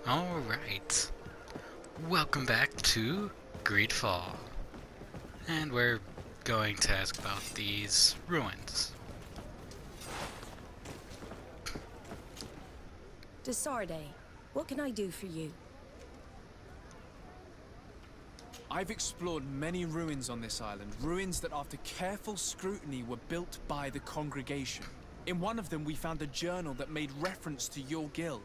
Alright, welcome back to Greedfall, and we're going to ask about these ruins. Desarde, what can I do for you? I've explored many ruins on this island, ruins that after careful scrutiny were built by the congregation. In one of them we found a journal that made reference to your guild.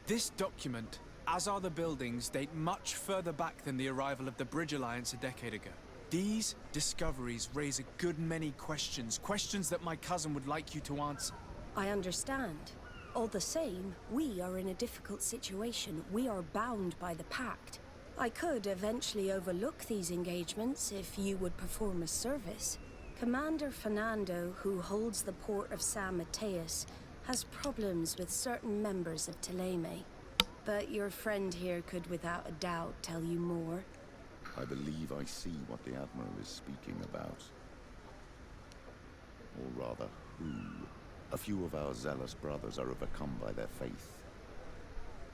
This document, as are the buildings, date much further back than the arrival of the Bridge Alliance a decade ago. These discoveries raise a good many questions, questions that my cousin would like you to answer. I understand. All the same, we are in a difficult situation. We are bound by the Pact. I could eventually overlook these engagements if you would perform a service. Commander Fernando, who holds the port of San Mateus, has problems with certain members of Teleme. But your friend here could without a doubt tell you more. I believe I see what the Admiral is speaking about. Or rather, who. A few of our zealous brothers are overcome by their faith.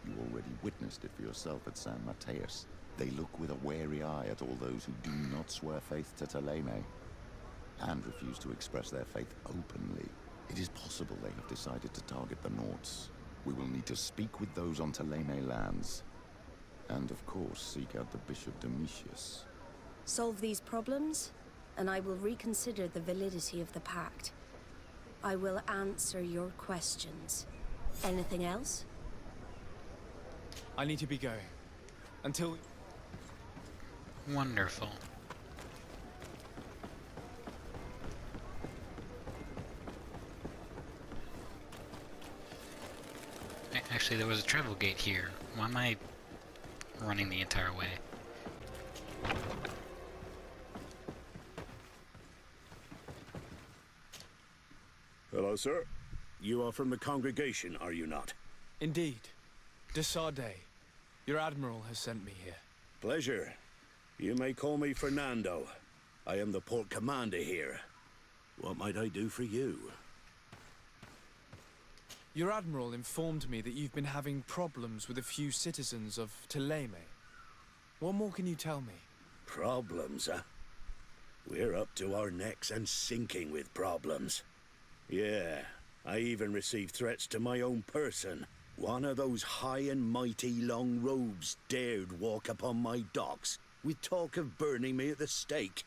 You already witnessed it for yourself at San Mateus. They look with a wary eye at all those who do not swear faith to Teleme, and refuse to express their faith openly. It is possible they have decided to target the Nords. We will need to speak with those on Teleme lands, and of course seek out the Bishop Domitius. Solve these problems, and I will reconsider the validity of the Pact. I will answer your questions. Anything else? I need to be going. Until... Wonderful. Actually, there was a travel gate here. Why am I running the entire way? Hello, sir. You are from the congregation, are you not? Indeed. Desarde, your Admiral has sent me here. Pleasure. You may call me Fernando. I am the port commander here. What might I do for you? Your Admiral informed me that you've been having problems with a few citizens of Teleme. What more can you tell me? Problems, huh? We're up to our necks and sinking with problems. Yeah, I even received threats to my own person. One of those high and mighty long robes dared walk upon my docks with talk of burning me at the stake.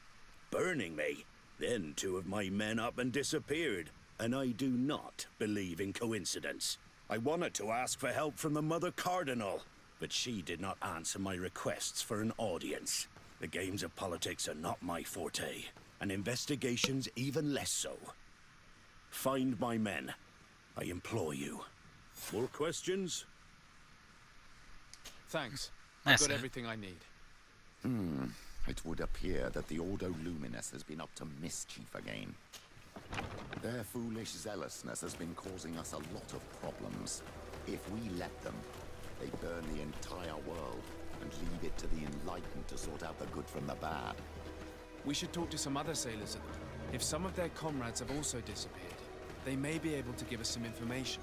Burning me? Then two of my men up and disappeared, and I do not believe in coincidence. I wanted to ask for help from the Mother Cardinal, but she did not answer my requests for an audience. The games of politics are not my forte, and investigations even less so. Find my men. I implore you. More questions? Thanks. That's I've got it. everything I need. It would appear that the Ordo Luminous has been up to mischief again. Their foolish zealousness has been causing us a lot of problems. If we let them, they burn the entire world and leave it to the enlightened to sort out the good from the bad. We should talk to some other sailors. If some of their comrades have also disappeared, they may be able to give us some information.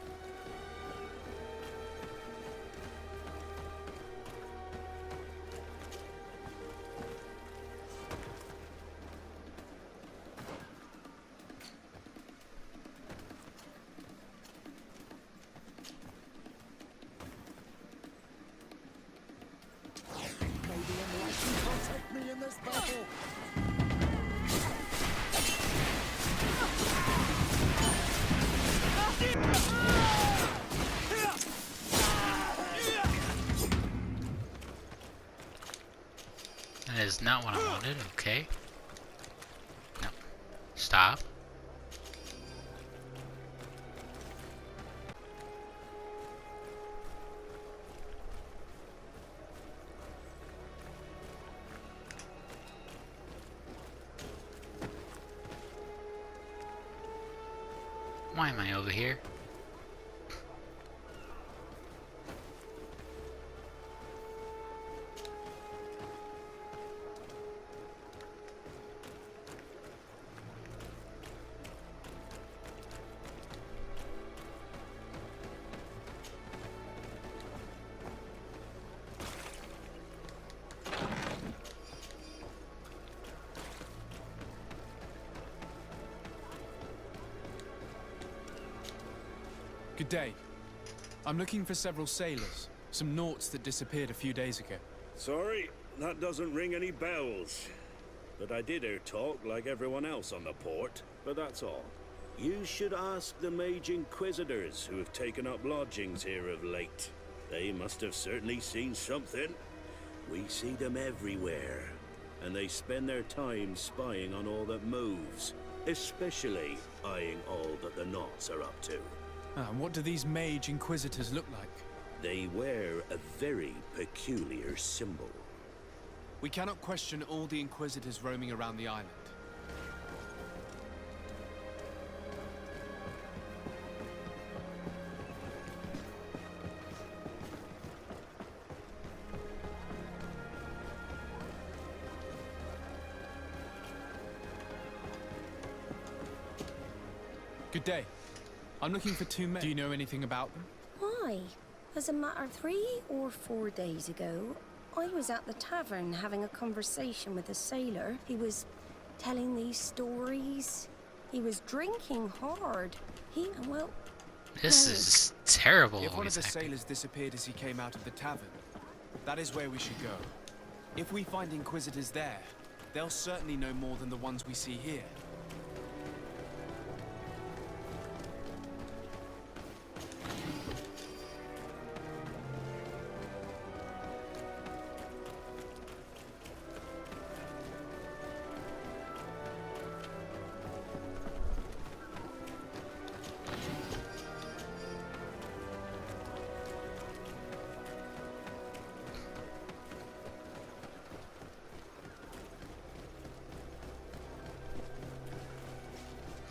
May the enlightened protect me in this battle! That is not what I wanted, okay. No. Stop. Why am I over here? Good day. I'm looking for several sailors. Some naughts that disappeared a few days ago. Sorry, that doesn't ring any bells. But I did hear talk like everyone else on the port, but that's all. You should ask the Mage Inquisitors who have taken up lodgings here of late. They must have certainly seen something. We see them everywhere, and they spend their time spying on all that moves, especially eyeing all that the Knots are up to. And what do these Mage Inquisitors look like? They wear a very peculiar symbol. We cannot question all the Inquisitors roaming around the island. Good day. I'm looking for two men. Do you know anything about them? Why? As a matter, 3 or 4 days ago, I was at the tavern having a conversation with a sailor. He was telling these stories. He was drinking hard. Well... This is terrible. If one of the acting. sailors disappeared as he came out of the tavern, that is where we should go. If we find Inquisitors there, they'll certainly know more than the ones we see here.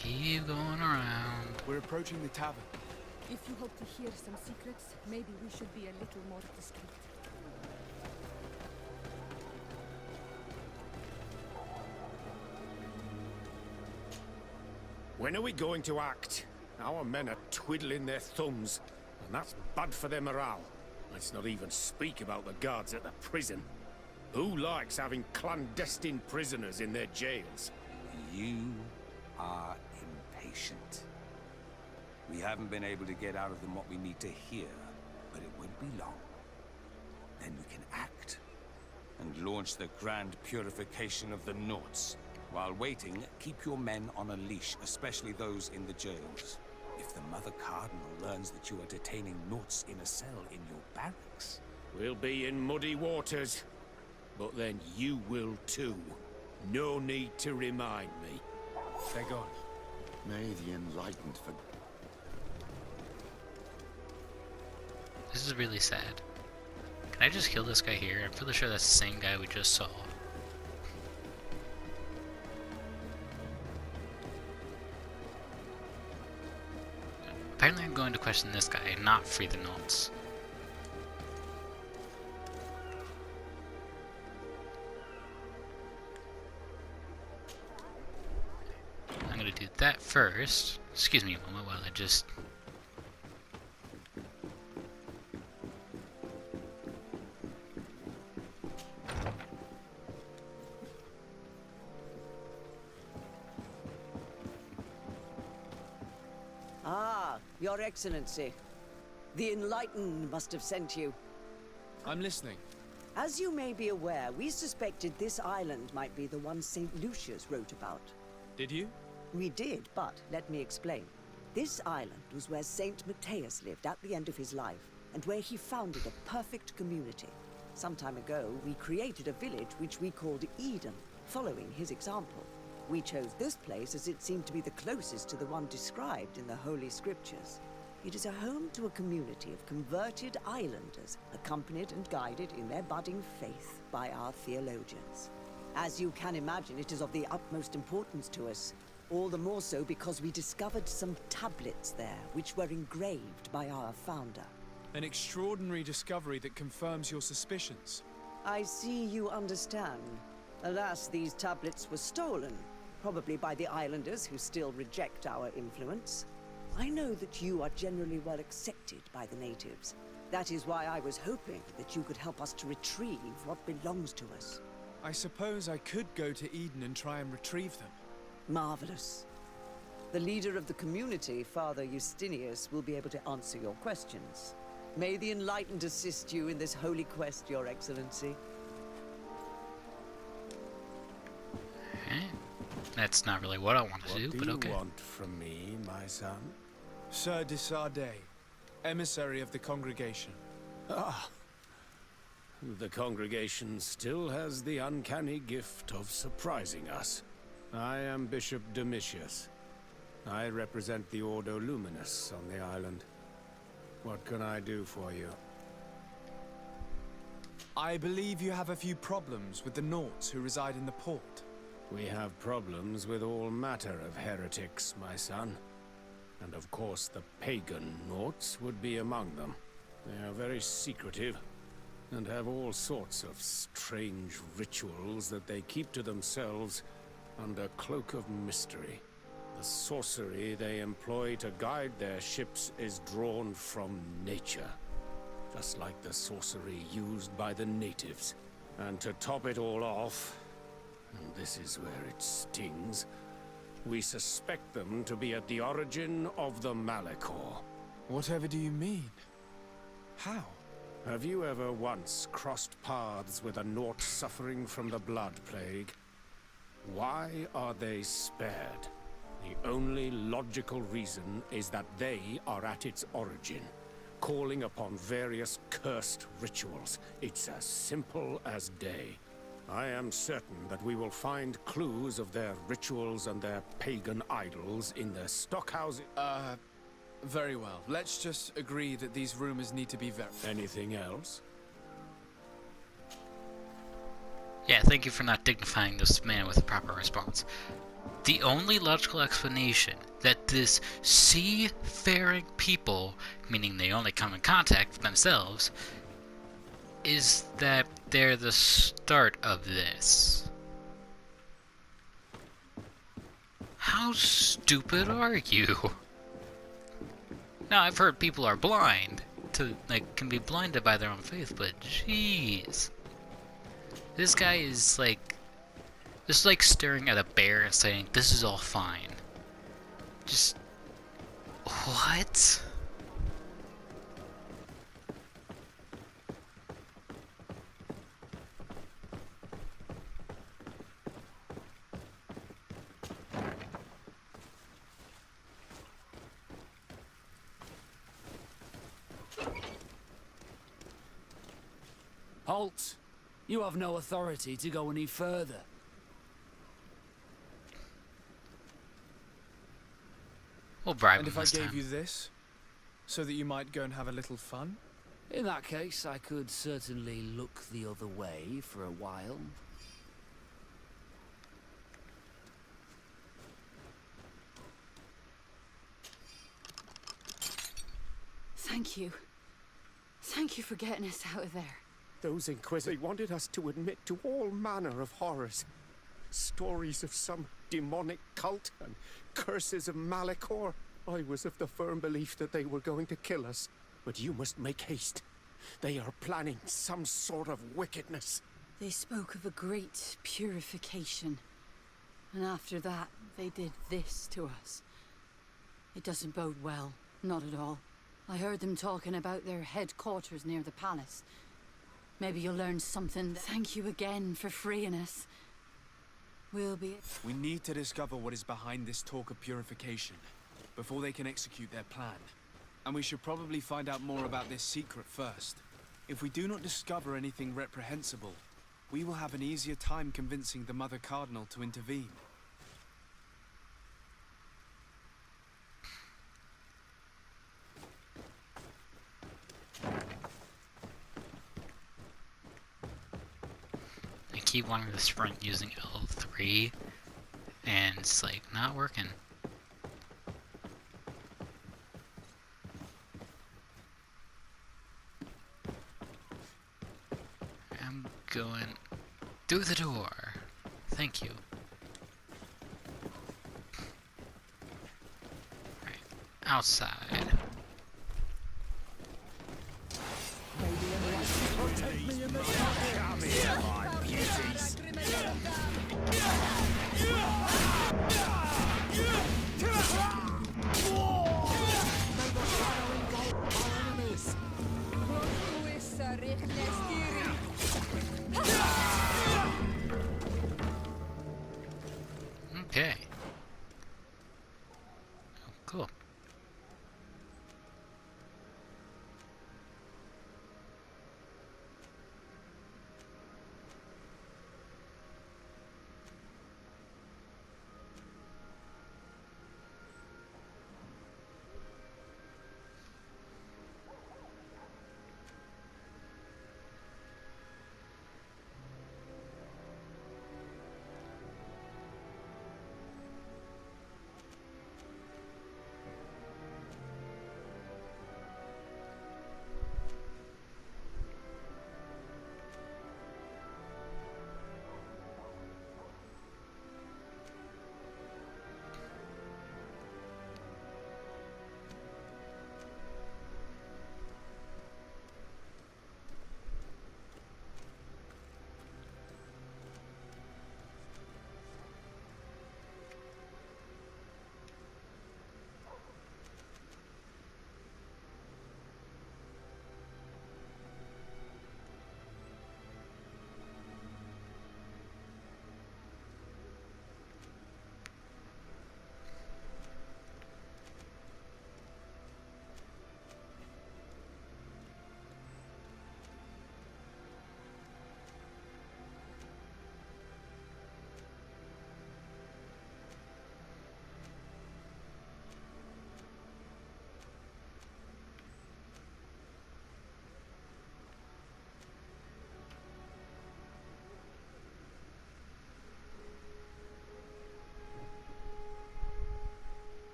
Keep going around. We're approaching the tavern. If you hope to hear some secrets, maybe we should be a little more discreet. When are we going to act? Our men are twiddling their thumbs, and that's bad for their morale. Let's not even speak about the guards at the prison. Who likes having clandestine prisoners in their jails? You are impatient. We haven't been able to get out of them what we need to hear, but it won't be long. Then we can act and launch the grand purification of the Naughts. While waiting, keep your men on a leash, especially those in the jails. If the Mother Cardinal learns that you are detaining Naughts in a cell in your barracks... We'll be in muddy waters, but then you will too. No need to remind me. They're gone. May the Enlightened for... This is really sad. Can I just kill this guy here? I'm pretty sure that's the same guy we just saw. Apparently I'm going to question this guy, not free the Knots. I'm going to do that first. Excuse me a moment while I just... Ah, Your Excellency. The Enlightened must have sent you. I'm listening. As you may be aware, we suspected this island might be the one St. Lucius wrote about. Did you? We did, but let me explain. This island was where St. Matthias lived at the end of his life, and where he founded a perfect community. Some time ago, we created a village which we called Eden, following his example. We chose this place as it seemed to be the closest to the one described in the Holy Scriptures. It is a home to a community of converted islanders, accompanied and guided in their budding faith by our theologians. As you can imagine, it is of the utmost importance to us. All the more so because we discovered some tablets there, which were engraved by our founder. An extraordinary discovery that confirms your suspicions. I see you understand. Alas, these tablets were stolen, probably by the islanders who still reject our influence. I know that you are generally well accepted by the natives. That is why I was hoping that you could help us to retrieve what belongs to us. I suppose I could go to Eden and try and retrieve them. Marvelous. The leader of the community, Father Justinius, will be able to answer your questions. May the Enlightened assist you in this holy quest, Your Excellency. Eh? That's not really what I want to do, What but do okay. you want from me, my son? Sir de Sardet, emissary of the congregation. Ah. The congregation still has the uncanny gift of surprising us. I am Bishop Domitius. I represent the Ordo Luminous on the island. What can I do for you? I believe you have a few problems with the Nauts who reside in the port. We have problems with all matter of heretics, my son. And of course the pagan Nauts would be among them. They are very secretive, and have all sorts of strange rituals that they keep to themselves under cloak of mystery. The sorcery they employ to guide their ships is drawn from nature, just like the sorcery used by the natives. And to top it all off, and this is where it stings, we suspect them to be at the origin of the Malachor. Whatever do you mean? How? Have you ever once crossed paths with a Naut suffering from the blood plague? Why are they spared? The only logical reason is that they are at its origin, calling upon various cursed rituals. It's as simple as day. I am certain that we will find clues of their rituals and their pagan idols in their stockhouses. Very well. Let's just agree that these rumors need to be verified. Anything else? Yeah, thank you for not dignifying this man with a proper response. The only logical explanation that this seafaring people, meaning they only come in contact with themselves, is that they're the start of this. How stupid are you? Now, I've heard people are blind, can be blinded by their own faith, but jeez. This guy is just like staring at a bear and saying, this is all fine. Just, what? Halt! You have no authority to go any further. We'll bribe And him if I this gave time. you this, so that you might go and have a little fun? In that case, I could certainly look the other way for a while. Thank you. Thank you for getting us out of there. Those Inquisitors wanted us to admit to all manner of horrors. Stories of some demonic cult and curses of Malachor. I was of the firm belief that they were going to kill us. But you must make haste. They are planning some sort of wickedness. They spoke of a great purification. And after that, they did this to us. It doesn't bode well. Not at all. I heard them talking about their headquarters near the palace. Maybe you'll learn something. Thank you again for freeing us. We'll be... We need to discover what is behind this talk of purification, before they can execute their plan. And we should probably find out more about this secret first. If we do not discover anything reprehensible, we will have an easier time convincing the Mother Cardinal to intervene. I keep wanting to sprint using L3, and it's like not working. I'm going through the door. Thank you. Right, outside. Come here, my beauties. Come on! Cool.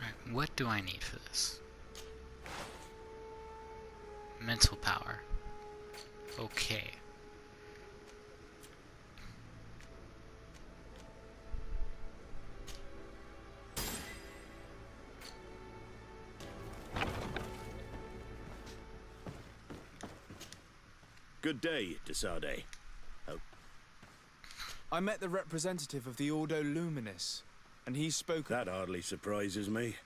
Right, what do I need for this? Mental power. Okay. Good day, Desade. I met the representative of the Ordo Luminis, and he spoke... That hardly surprises me.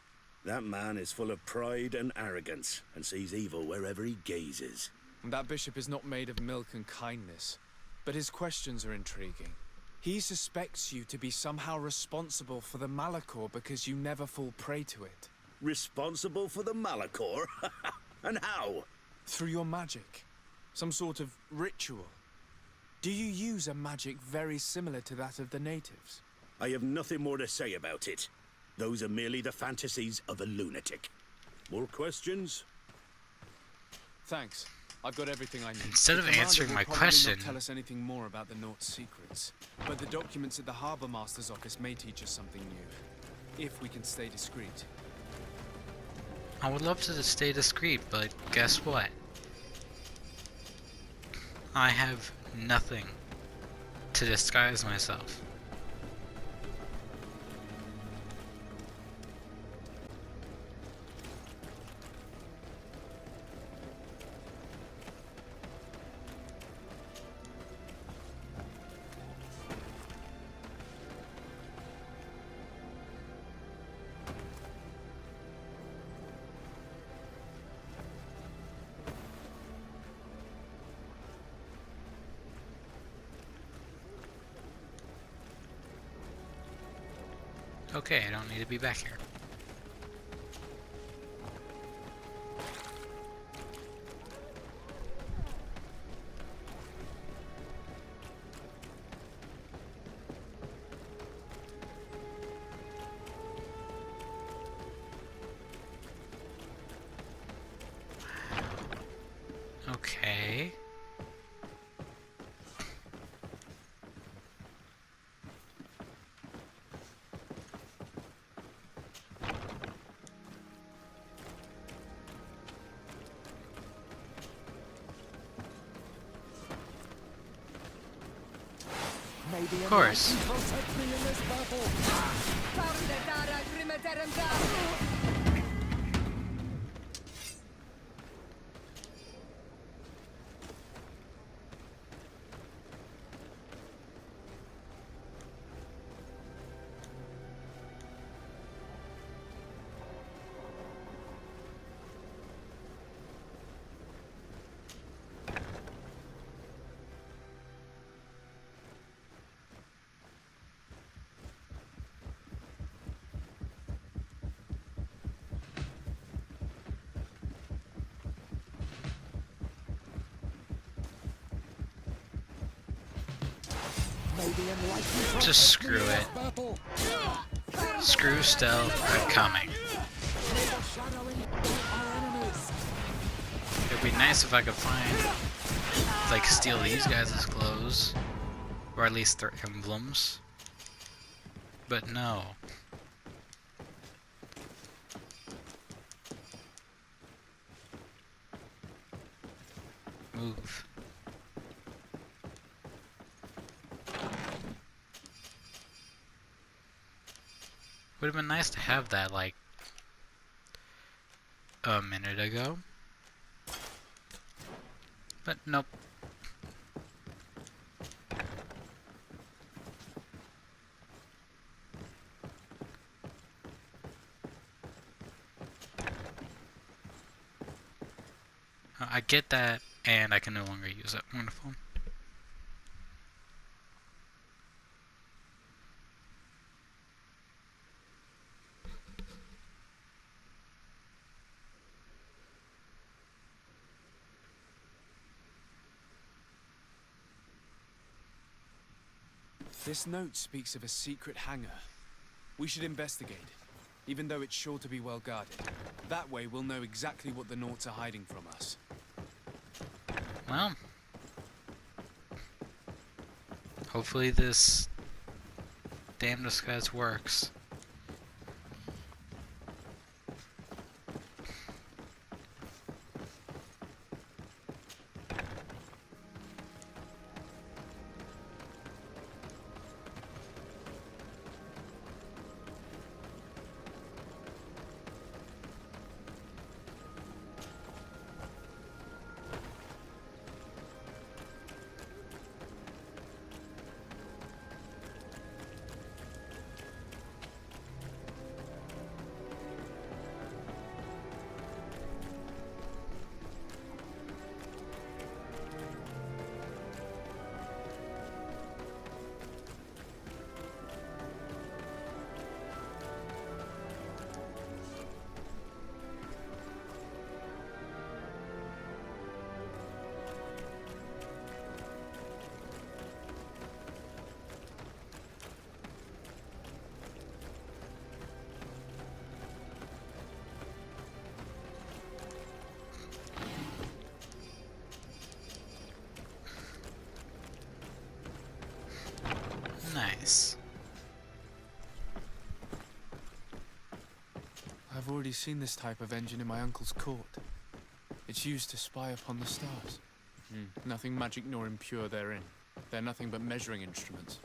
That man is full of pride and arrogance, and sees evil wherever he gazes. That bishop is not made of milk and kindness, but his questions are intriguing. He suspects you to be somehow responsible for the Malachor because you never fall prey to it. Responsible for the Malachor? And how? Through your magic. Some sort of ritual. Do you use a magic very similar to that of the natives? I have nothing more to say about it. Those are merely the fantasies of a lunatic. More questions? Thanks. I've got everything I need. Instead of The commander answering will my probably question... not tell us anything more about the Nort's secrets, but the documents at the Harbour Master's office may teach us something new, if we can stay discreet. I would love to stay discreet, but guess what? I have nothing to disguise myself. Okay, I don't need to be back here. Okay. Of course. Just screw it. Screw stealth, I'm coming. It'd be nice if I could find, like, steal these guys' clothes. Or at least their emblems. But no. Move. Would have been nice to have that, like, a minute ago. But nope. I get that, and I can no longer use it. Wonderful. This note speaks of a secret hangar. We should investigate, even though it's sure to be well guarded. That way we'll know exactly what the Naughts are hiding from us. Well, hopefully this damn disguise works. Nice. I've already seen this type of engine in my uncle's court. It's used to spy upon the stars. Nothing magic nor impure therein. They're nothing but measuring instruments.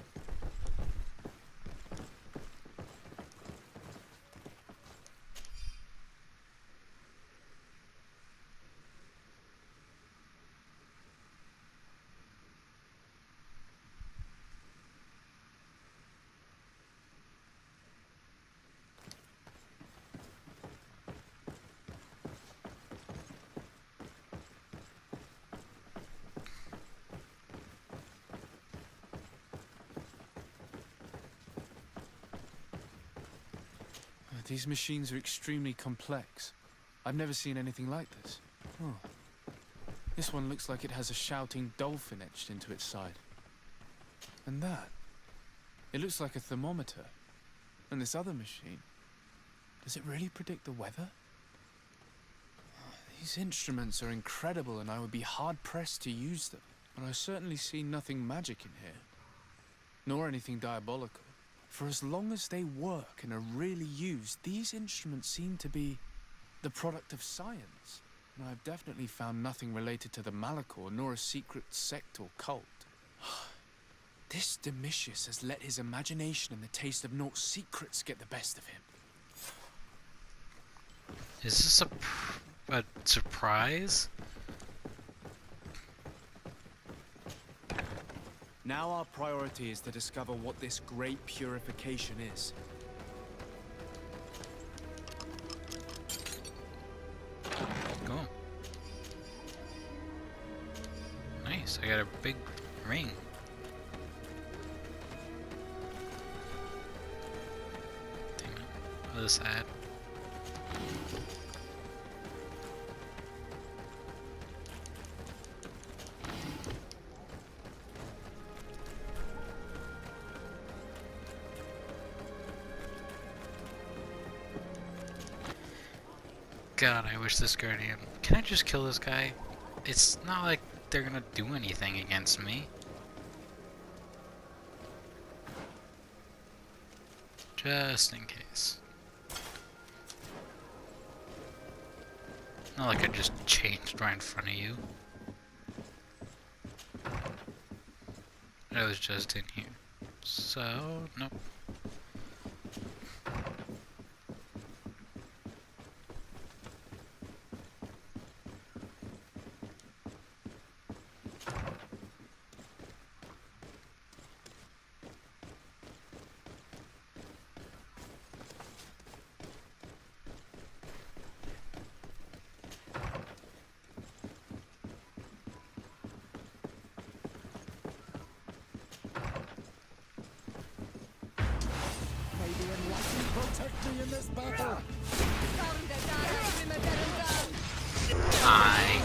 These machines are extremely complex. I've never seen anything like this. Oh. This one looks like it has a shouting dolphin etched into its side. And that, it looks like a thermometer. And this other machine, does it really predict the weather? These instruments are incredible, and I would be hard-pressed to use them. And I certainly see nothing magic in here, nor anything diabolical. For as long as they work and are really used, these instruments seem to be the product of science. And I've definitely found nothing related to the Malachor, nor a secret sect or cult. This Domitius has let his imagination and the taste of Naught's secrets get the best of him. Is this a surprise? Now our priority is to discover what this great purification is. Cool. Nice, I got a big ring. Damn it. What is that? God, I wish this Guardian... Can I just kill this guy? It's not like they're gonna do anything against me. Just in case. Not like I just changed right in front of you. I was just in here. So, nope. Protect me in this battle! I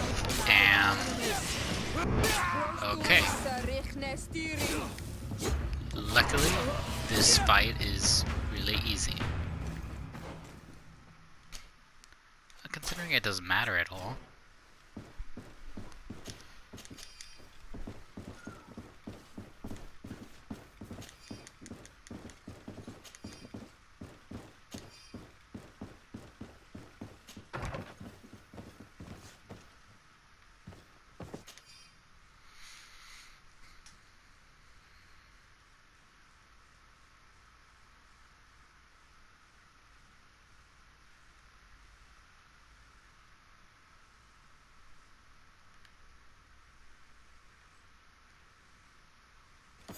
am... Okay. Luckily, this fight is really easy. Considering it doesn't matter at all.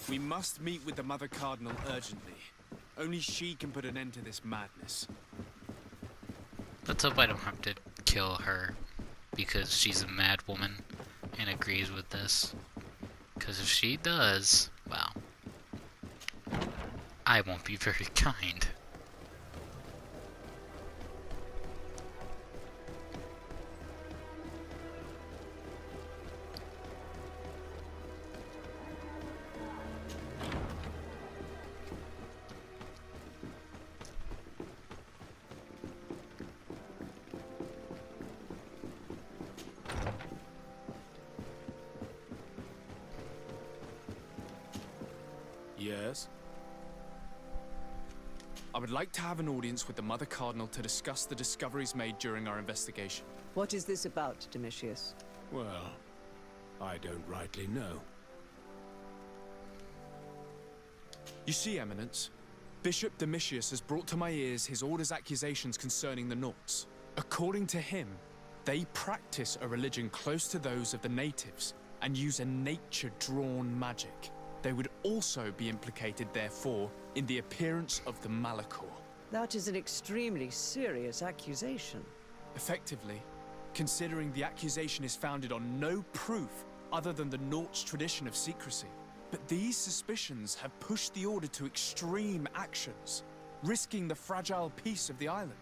We must meet with the Mother Cardinal urgently. Only she can put an end to this madness. Let's hope I don't have to kill her because she's a mad woman and agrees with this. Because if she does, well, I won't be very kind. Yes? I would like to have an audience with the Mother Cardinal to discuss the discoveries made during our investigation. What is this about, Domitius? Well, I don't rightly know. You see, Eminence, Bishop Domitius has brought to my ears his order's accusations concerning the Nauts. According to him, they practice a religion close to those of the natives and use a nature-drawn magic. They would also be implicated, therefore, in the appearance of the Malachor. That is an extremely serious accusation. Effectively, considering the accusation is founded on no proof other than the Nauts' tradition of secrecy. But these suspicions have pushed the Order to extreme actions, risking the fragile peace of the island.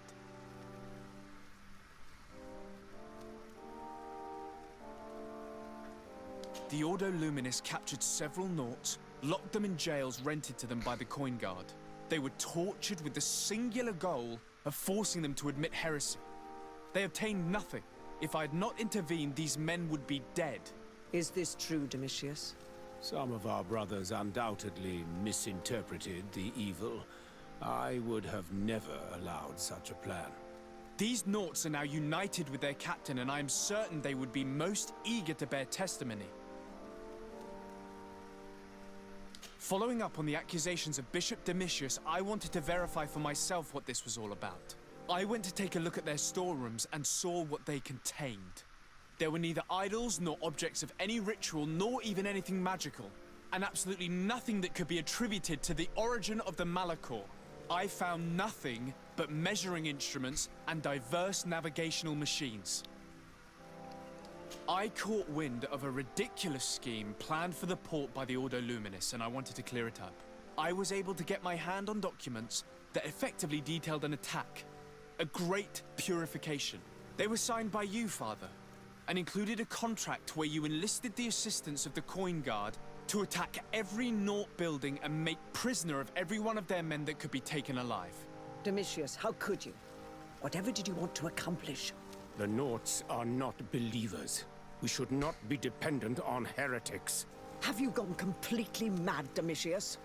The Ordo Luminis captured several Nauts, locked them in jails rented to them by the Coin Guard. They were tortured with the singular goal of forcing them to admit heresy. They obtained nothing. If I had not intervened, these men would be dead. Is this true, Domitius? Some of our brothers undoubtedly misinterpreted the evil. I would have never allowed such a plan. These Nauts are now united with their captain, and I am certain they would be most eager to bear testimony. Following up on the accusations of Bishop Domitius, I wanted to verify for myself what this was all about. I went to take a look at their storerooms and saw what they contained. There were neither idols nor objects of any ritual, nor even anything magical, and absolutely nothing that could be attributed to the origin of the Malachor. I found nothing but measuring instruments and diverse navigational machines. I caught wind of a ridiculous scheme planned for the port by the Ordo Luminis, and I wanted to clear it up. I was able to get my hand on documents that effectively detailed an attack, a great purification. They were signed by you, Father, and included a contract where you enlisted the assistance of the Coin Guard to attack every Naut building and make prisoner of every one of their men that could be taken alive. Domitius, how could you? Whatever did you want to accomplish? The Norts are not believers. We should not be dependent on heretics. Have you gone completely mad, Domitius?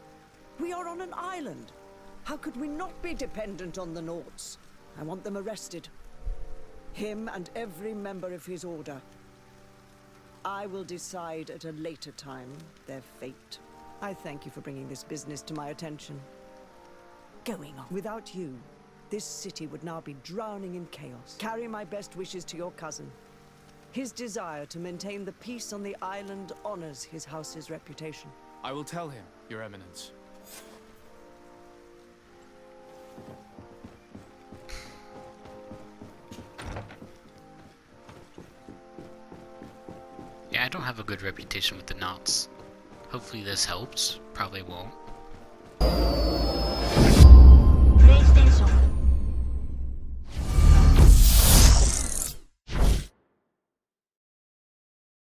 We are on an island. How could we not be dependent on the Norts? I want them arrested. Him and every member of his order. I will decide at a later time their fate. I thank you for bringing this business to my attention. Going on. Without you, this city would now be drowning in chaos. Carry my best wishes to your cousin. His desire to maintain the peace on the island honors his house's reputation. I will tell him, Your Eminence. Yeah, I don't have a good reputation with the Knots. Hopefully this helps. Probably won't.